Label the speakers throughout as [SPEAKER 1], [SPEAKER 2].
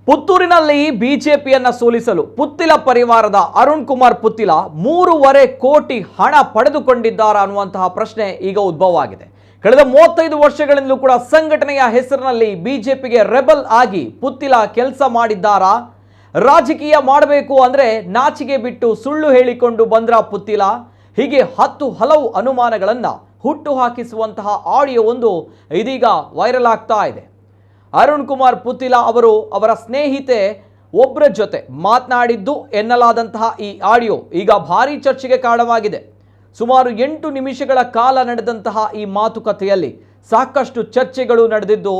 [SPEAKER 1] ಪುತ್ತೂರಿನಲ್ಲಿ ಬಿಜೆಪಿಯನ್ನ ಸೋಲಿಸಲು ಪುತ್ತಿಲ ಪರಿವಾರದ ಅರುಣ್ ಕುಮಾರ್ ಪುತ್ತಿಲ 3.5 ಕೋಟಿ ಹಣ ಪಡೆದುಕೊಂಡಿದ್ದಾರಾ ಅನ್ನುವಂತಹ ಪ್ರಶ್ನೆ ಈಗ ಉದ್ಭವವಾಗಿದೆ. ಕಳೆದ 35 ವರ್ಷಗಳಿಂದಲೂ ಕೂಡ ಸಂಘಟನೆಯ ಹೆಸರಿನಲ್ಲಿ ಬಿಜೆಪಿಗೆ ರೆಬಲ್ ಆಗಿ ಪುತ್ತಿಲ ಕೆಲಸ ಮಾಡಿದ್ದಾರಾ? ರಾಜಕೀಯ ಮಾಡಬೇಕು ಅಂದ್ರೆ ನಾಚಿಗೆ ಬಿಟ್ಟು ಸುಳ್ಳು ಹೇಳಿಕೊಂಡು ಬಂದ್ರ ಪುತ್ತಿಲ? ಹೀಗೆ ಹಲವು ಅನುಮಾನಗಳನ್ನ ಹುಟ್ಟು ಹಾಕಿಸುವಂತಹ ಆಡಿಯೋ ಒಂದು ಇದೀಗ ವೈರಲ್ ಆಗ್ತಾ ಇದೆ. ಅರುಣ್ ಕುಮಾರ್ ಪುತ್ತಿಲ ಅವರು ಅವರ ಸ್ನೇಹಿತೆ ಒಬ್ಬರ ಜೊತೆ ಮಾತನಾಡಿದ್ದು ಎನ್ನಲಾದಂತಹ ಈ ಆಡಿಯೋ ಈಗ ಭಾರೀ ಚರ್ಚೆಗೆ ಕಾರಣವಾಗಿದೆ. ಸುಮಾರು 8 ನಿಮಿಷಗಳ ಕಾಲ ನಡೆದಂತಹ ಈ ಮಾತುಕತೆಯಲ್ಲಿ ಸಾಕಷ್ಟು ಚರ್ಚೆಗಳು ನಡೆದಿದ್ದು,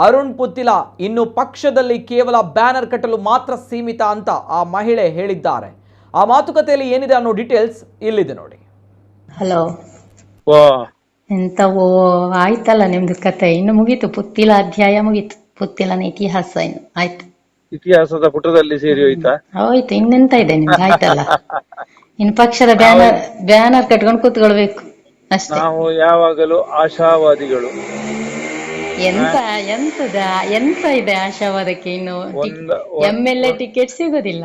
[SPEAKER 1] ಅರುಣ್ ಪುತ್ತಿಲ ಇನ್ನು ಪಕ್ಷದಲ್ಲಿ ಕೇವಲ ಬ್ಯಾನರ್ ಕಟ್ಟಲು ಮಾತ್ರ ಸೀಮಿತ ಅಂತ ಆ ಮಹಿಳೆ ಹೇಳಿದ್ದಾರೆ. ಆ ಮಾತುಕತೆಯಲ್ಲಿ ಏನಿದೆ ಅನ್ನೋ ಡೀಟೇಲ್ಸ್ ಇಲ್ಲಿದೆ ನೋಡಿ.
[SPEAKER 2] ಹಲೋ, ಎಂತವೋ ಆಯ್ತಲ್ಲ ನಿಮ್ದು ಕತೆ, ಇನ್ನು ಮುಗೀತು. ಪುತ್ತಿಲ ಅಧ್ಯಾಯ ಮುಗೀತು. ಪುತ್ತಿಲನ ಇತಿಹಾಸ ಇನ್ನು ಆಯ್ತು.
[SPEAKER 3] ಇತಿಹಾಸದ ಪುಟದಲ್ಲಿ ಸೇರಿ ಹೋಯ್ತಾ?
[SPEAKER 2] ಹೋಯ್ತು, ಇನ್ನೆಂತ ಇದೆ ನಿಮ್ದು, ಆಯ್ತಲ್ಲ. ಇನ್ನು ಪಕ್ಷದ ಬ್ಯಾನರ್ ಕಟ್ಕೊಂಡು ಕೂತ್ಕೊಳ್ಬೇಕು ಅಷ್ಟೇ.
[SPEAKER 3] ನಾವು ಯಾವಾಗಲೂ ಆಶಾವಾದಿಗಳು.
[SPEAKER 2] ಎಂತ ಇದೆ ಆಶಾವಾದಕ್ಕೆ? ಇನ್ನು MLA ಟಿಕೆಟ್ ಸಿಗೋದಿಲ್ಲ.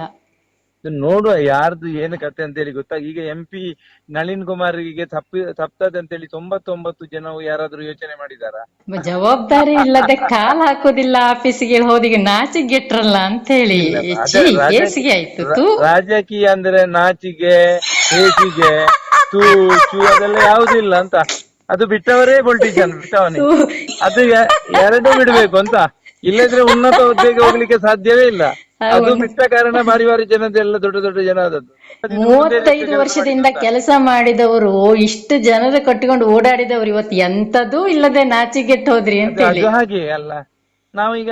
[SPEAKER 3] ನೋಡುವ ಯಾರ್ದು ಏನು ಕತೆ ಅಂತ ಹೇಳಿ ಗೊತ್ತಾ. ಈಗ MP ನಳಿನ್ ಕುಮಾರ್ಗೆ ತಪ್ತದೆ ಅಂತ ಹೇಳಿ 99 ಜನವು ಯಾರಾದ್ರೂ ಯೋಚನೆ ಮಾಡಿದಾರ?
[SPEAKER 2] ಜವಾಬ್ದಾರಿ ಇಲ್ಲದೆ ಕಾಲ್ ಹಾಕೋದಿಲ್ಲ ಆಫೀಸಿಗೆ ಹೋದಿಗೆ, ನಾಚಿಗೆಟ್ರಲ್ಲ ಅಂತ ಹೇಳಿ ಆಯ್ತು.
[SPEAKER 3] ರಾಜಕೀಯ ಅಂದ್ರೆ ನಾಚಿಗೆ, ಹೇಸಿಗೆ, ಚೂ ಅದೆಲ್ಲ ಯಾವುದಿಲ್ಲ ಅಂತ. ಅದು ಬಿಟ್ಟವರೇ ಪೊಲಿಟಿಷಿಯನ್, ಬಿಟ್ಟವನೇ. ಅದು ಎರಡೂ ಬಿಡ್ಬೇಕು ಅಂತ, ಇಲ್ಲದ್ರೆ ಉನ್ನತ ಹುದ್ದೆಗೆ ಹೋಗ್ಲಿಕ್ಕೆ ಸಾಧ್ಯವೇ ಇಲ್ಲ. ಅದು ಬಿಟ್ಟ ಕಾರಣ ಬಾರಿ ಜನದೆಲ್ಲ ದೊಡ್ಡ ಜನ ಆದದ್ದು.
[SPEAKER 2] 35 ವರ್ಷದಿಂದ ಕೆಲಸ ಮಾಡಿದವರು, ಇಷ್ಟು ಜನರ ಕಟ್ಟಿಕೊಂಡು ಓಡಾಡಿದವರು ಇವತ್ತು ಎಂತದೂ ಇಲ್ಲದೆ ನಾಚಿಗೆಟ್ಟು ಹೋದ್ರಿ ಅಂತ ಹೇಳಿ.
[SPEAKER 3] ಅದು ಹಾಗೆ ಅಲ್ಲ, ನಾವೀಗ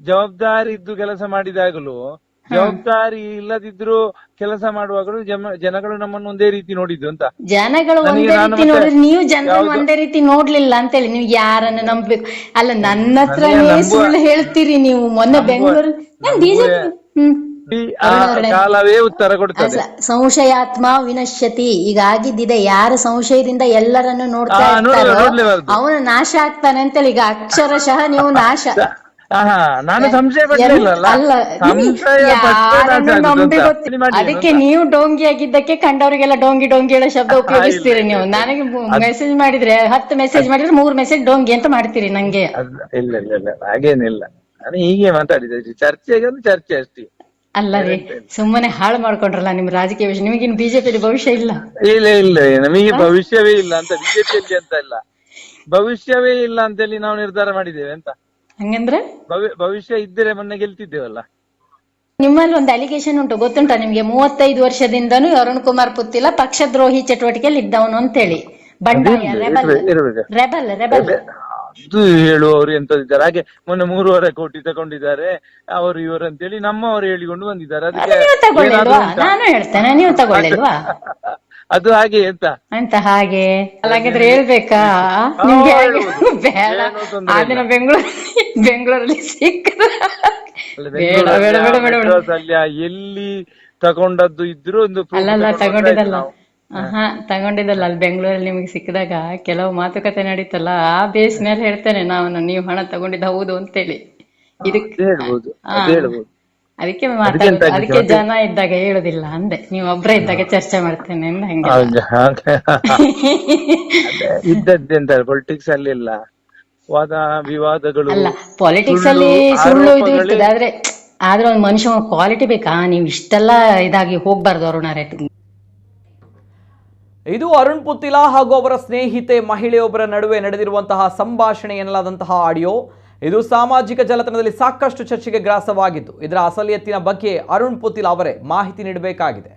[SPEAKER 3] ಜವಾಬ್ದಾರಿ ಇದ್ದು ಕೆಲಸ ಮಾಡಿದಾಗಲೂ, ಜವಾಬ್ದಾರಿ ಇಲ್ಲದಿದ್ರು ಕೆಲಸ ಮಾಡುವಾಗಲೂ ಜನಗಳು ನಮ್ಮನ್ನು ಒಂದೇ ರೀತಿ ನೋಡಿದ್ದು ಅಂತ.
[SPEAKER 2] ಜನಗಳು ಒಂದೇ ರೀತಿ ನೋಡಿದ್ರೆ ನೀವು ಜನರನ್ನು ಒಂದೇ ರೀತಿ ನೋಡ್ಲಿಲ್ಲ ಅಂತ ಹೇಳಿ ನೀವು ಯಾರನ್ನು ನಂಬಬೇಕು? ಅಲ್ಲ, ನನ್ನ ಹತ್ರನೇ ಸುಳ್ಳು ಹೇಳ್ತೀರಿ ನೀವು. ಮೊನ್ನೆ ಬೆಂಗಳೂರು
[SPEAKER 3] ಕಾಲವೇ ಉತ್ತರ ಕೊಡ್ತದೆ.
[SPEAKER 2] ಸಂಶಯಾತ್ಮ ವಿನಶ್ಯತಿ. ಈಗ ಆಗಿದ್ದಿದೆ, ಯಾರ ಸಂಶಯದಿಂದ ಎಲ್ಲರನ್ನು ನೋಡ್ತಾ ಇರ್ತಾರೋ ಅವನು ನಾಶ ಆಗ್ತಾನೆ ಅಂತೇಳಿ ಈಗ ಅಕ್ಷರಶಃ ನೀವು ನಾಶ.
[SPEAKER 3] ನಾನು ಸಂಶಯ
[SPEAKER 2] ಅದಕ್ಕೆ ನೀವು ಡೋಂಗಿ ಆಗಿದ್ದಕ್ಕೆ ಕಂಡವರಿಗೆಲ್ಲ ಡೋಂಗಿ ಹೇಳೋ ಶಬ್ದ ಉಪಯೋಗಿಸ್ತೀರಿ ನೀವು. ನನಗೆ ಮೆಸೇಜ್ ಮಾಡಿದ್ರೆ 10 ಮೆಸೇಜ್ ಮಾಡಿದ್ರೆ 3 ಮೆಸೇಜ್ ಡೋಂಗಿ ಅಂತ ಮಾಡ್ತೀರಿ ನಂಗೆ.
[SPEAKER 3] ಇಲ್ಲ ಹಾಗೇನಿಲ್ಲ, ನಾನು ಹೀಗೆ ಮಾತಾಡಿದೆ. ಚರ್ಚೆಗೆ ಚರ್ಚೆ ಅಷ್ಟೇ.
[SPEAKER 2] ಅಲ್ಲ ರೀ, ಸುಮ್ಮನೆ ಹಾಳು ಮಾಡ್ಕೊಂಡ್ರಲ್ಲ ನಿಮ್ ರಾಜಕೀಯ ವಿಷಯ. ನಿಮಗಿನ್ ಬಿಜೆಪಿ ಭವಿಷ್ಯ ಇಲ್ಲ.
[SPEAKER 3] ಇಲ್ಲ ನಮಗೆ ಭವಿಷ್ಯವೇ ಇಲ್ಲ ಅಂತ. ಬಿಜೆಪಿಯಲ್ಲಿ ಅಂತ ಇಲ್ಲ, ಭವಿಷ್ಯವೇ ಇಲ್ಲ ಅಂತೇಳಿ ನಾವು ನಿರ್ಧಾರ ಮಾಡಿದ್ದೇವೆ ಅಂತ.
[SPEAKER 2] ಹಂಗಂದ್ರೆ
[SPEAKER 3] ಭವಿಷ್ಯ ಇದ್ದರೆ ಮೊನ್ನೆ ಗೆಲ್ತಿದ್ದೇವಲ್ಲ.
[SPEAKER 2] ನಿಮ್ಮಲ್ಲಿ ಒಂದು ಅಲಿಗೇಷನ್ ಉಂಟು, ಗೊತ್ತುಂಟ ನಿಮ್ಗೆ? 35 ವರ್ಷದಿಂದನೂ ಅರುಣ್ ಕುಮಾರ್ ಪುತ್ತಿಲ ಪಕ್ಷದ್ರೋಹಿ ಚಟುವಟಿಕೆಯಲ್ಲಿ ಇದ್ದವನು ಅಂತೇಳಿ. ಬಂಡಾಯ, ರೆಬಲ್.
[SPEAKER 3] ಅದು ಹೇಳುವವರು ಎಂತದಿದ್ದಾರೆ. ಹಾಗೆ ಮೊನ್ನೆ 3.5 ಕೋಟಿ ತಗೊಂಡಿದ್ದಾರೆ ಅವರು ಇವರು ಅಂತೇಳಿ ನಮ್ಮವರು ಹೇಳಿಕೊಂಡು ಬಂದಿದ್ದಾರೆ.
[SPEAKER 2] ನಾನು ಹೇಳ್ತೇನೆ, ನೀವು ತಗೊಳ್ಳಿಲ್ವಾ?
[SPEAKER 3] ಅದು ಹಾಗೆ
[SPEAKER 2] ಅಂತ ಹಾಗೆ ಹಾಗಾದ್ರೆ ಹೇಳ್ಬೇಕಾ ನಿಮ್ಗೆ? ಬೇಡ, ಆದಿನ ಬೆಂಗಳೂರಲ್ಲಿ ಸಿಕ್ಕ
[SPEAKER 3] ಎಲ್ಲಿ ತಗೊಂಡದ್ದು ಇದ್ರು ಒಂದು
[SPEAKER 2] ಅಲ್ಲ ತಗೊಂಡಿದ್ದಲ್ಲ ಅಲ್ಲಿ ಬೆಂಗಳೂರಲ್ಲಿ ನಿಮ್ಗೆ ಸಿಕ್ಕಿದಾಗ ಕೆಲವು ಮಾತುಕತೆ ನಡೀತಲ್ಲ, ಆ ಬೇಸ್ ಮೇಲೆ ಹೇಳ್ತೇನೆ ನಾನು, ನೀವು ಹಣ ತಗೊಂಡಿದ್ದ ಹೌದು ಅಂತೇಳಿ. ಇದಕ್ಕೆ ಅದಕ್ಕೆ ಜನ ಇದ್ದಾಗ ಹೇಳುದಿಲ್ಲ ಅಂದೆ, ನೀವು ಒಬ್ರ ಇದ್ದಾಗ ಚರ್ಚೆ ಮಾಡ್ತೇನೆ ಅಂದ. ಹಂಗೆ
[SPEAKER 3] ಇದ್ದದ್ದೆಂತ ಪೊಲಿಟಿಕ್ಸ್ ಅಲ್ಲಿ ಇಲ್ಲ, ವಾದ ವಿವಾದಗಳು.
[SPEAKER 2] ಅಲ್ಲ, ಪಾಲಿಟಿಕ್ಸ್ ಅಲ್ಲಿ ಸುಳ್ಳು ಇದು ಇರ್ತದೆ, ಆದ್ರೆ ಒಂದು ಮನುಷ್ಯ ಕ್ವಾಲಿಟಿ ಬೇಕಾ? ನೀವು ಇಷ್ಟೆಲ್ಲ ಇದಾಗಿ ಹೋಗ್ಬಾರ್ದು ಅರುಣಾರೆ.
[SPEAKER 1] ಇದು ಅರುಣ್ ಪುತ್ತಿಲ ಹಾಗೂ ಅವರ ಸ್ನೇಹಿತೆ ಮಹಿಳೆಯೊಬ್ಬರ ನಡುವೆ ನಡೆದಿರುವಂತಹ ಸಂಭಾಷಣೆ ಎನ್ನಲಾದಂತಹ ಆಡಿಯೋ. ಇದು ಸಾಮಾಜಿಕ ಜಾಲತಾಣದಲ್ಲಿ ಸಾಕಷ್ಟು ಚರ್ಚೆಗೆ ಗ್ರಾಸವಾಗಿದ್ದು, ಇದರ ಅಸಲಿಯತ್ತಿನ ಬಗ್ಗೆ ಅರುಣ್ ಪುತ್ತಿಲ ಅವರೇ ಮಾಹಿತಿ ನೀಡಬೇಕಾಗಿದೆ.